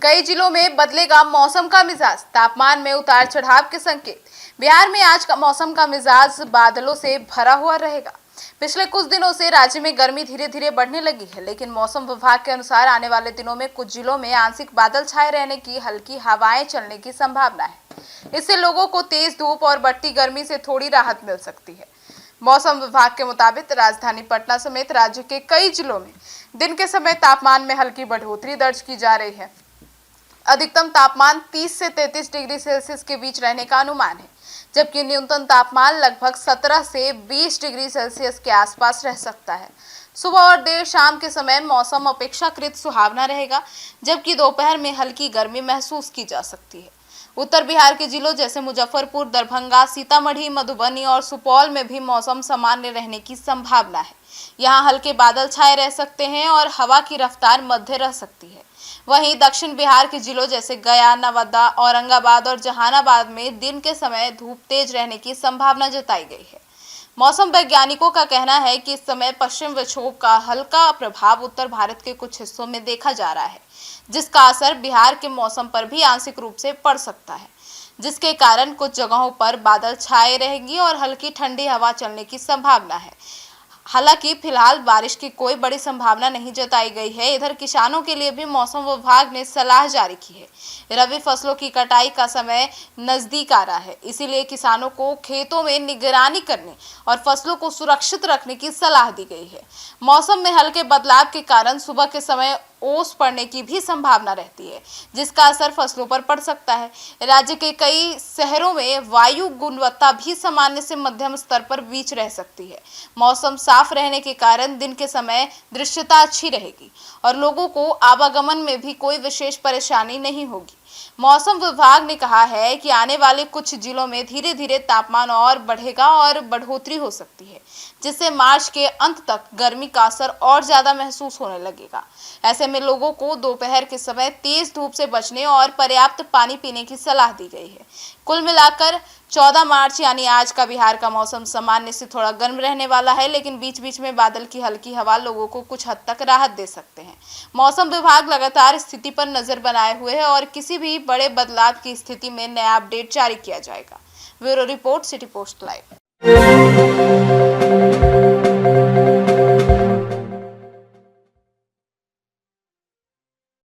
कई जिलों में बदलेगा मौसम का मिजाज, तापमान में उतार चढ़ाव के संकेत। बिहार में आज का मौसम का मिजाज बादलों से भरा हुआ रहेगा। पिछले कुछ दिनों से राज्य में गर्मी धीरे धीरे बढ़ने लगी है, लेकिन मौसम विभाग के अनुसार आने वाले दिनों में कुछ जिलों में आंशिक बादल छाए रहने की, हल्की हवाएं चलने की संभावना है। इससे लोगों को तेज धूप और बढ़ती गर्मी से थोड़ी राहत मिल सकती है। मौसम विभाग के मुताबिक राजधानी पटना समेत राज्य के कई जिलों में दिन के समय तापमान में हल्की बढ़ोतरी दर्ज की जा रही है। अधिकतम तापमान 30 से 33 डिग्री सेल्सियस के बीच रहने का अनुमान है, जबकि न्यूनतम तापमान लगभग 17 से 20 डिग्री सेल्सियस के आसपास रह सकता है। सुबह और देर शाम के समय मौसम अपेक्षाकृत सुहावना रहेगा, जबकि दोपहर में हल्की गर्मी महसूस की जा सकती है। उत्तर बिहार के जिलों जैसे मुजफ्फरपुर, दरभंगा, सीतामढ़ी, मधुबनी और सुपौल में भी मौसम सामान्य रहने की संभावना है। यहाँ हल्के बादल छाए रह सकते हैं और हवा की रफ्तार मध्य रह सकती है। वहीं दक्षिण बिहार के जिलों जैसे गया, नवादा, औरंगाबाद और जहानाबाद में दिन के समय धूप तेज रहने की संभावना जताई गई है। मौसम वैज्ञानिकों का कहना है कि इस समय पश्चिम विक्षोभ का हल्का प्रभाव उत्तर भारत के कुछ हिस्सों में देखा जा रहा है, जिसका असर बिहार के मौसम पर भी आंशिक रूप से पड़ सकता है, जिसके कारण कुछ जगहों पर बादल छाए रहेंगी और हल्की ठंडी हवा चलने की संभावना है। हालांकि फिलहाल बारिश की कोई बड़ी संभावना नहीं जताई गई है। इधर किसानों के लिए भी मौसम विभाग ने सलाह जारी की है। रबी फसलों की कटाई का समय नजदीक आ रहा है, इसीलिए किसानों को खेतों में निगरानी करने और फसलों को सुरक्षित रखने की सलाह दी गई है। मौसम में हल्के बदलाव के कारण सुबह के समय ओस पड़ने की भी संभावना रहती है, जिसका असर फसलों पर पड़ सकता है। राज्य के कई शहरों में वायु गुणवत्ता भी सामान्य से मध्यम स्तर पर बीच रह सकती है। मौसम साफ रहने के कारण दिन के समय दृश्यता अच्छी रहेगी और लोगों को आवागमन में भी कोई विशेष परेशानी नहीं होगी। मौसम विभाग ने कहा है कि आने वाले कुछ जिलों में धीरे धीरे तापमान और बढ़ेगा और बढ़ोतरी हो सकती है, जिससे मार्च के अंत तक गर्मी का असर और ज्यादा महसूस होने लगेगा। ऐसे में लोगों को दोपहर के समय तेज धूप से बचने और पर्याप्त पानी पीने की सलाह दी गई है। कुल मिलाकर 14 मार्च यानी आज का बिहार का मौसम सामान्य से थोड़ा गर्म रहने वाला है, लेकिन बीच बीच में बादल की हल्की हवा लोगों को कुछ हद तक राहत दे सकते हैं। मौसम विभाग लगातार स्थिति पर नजर बनाए हुए है और किसी भी बड़े बदलाव की स्थिति में नया अपडेट जारी किया जाएगा। Bureau report, city post live.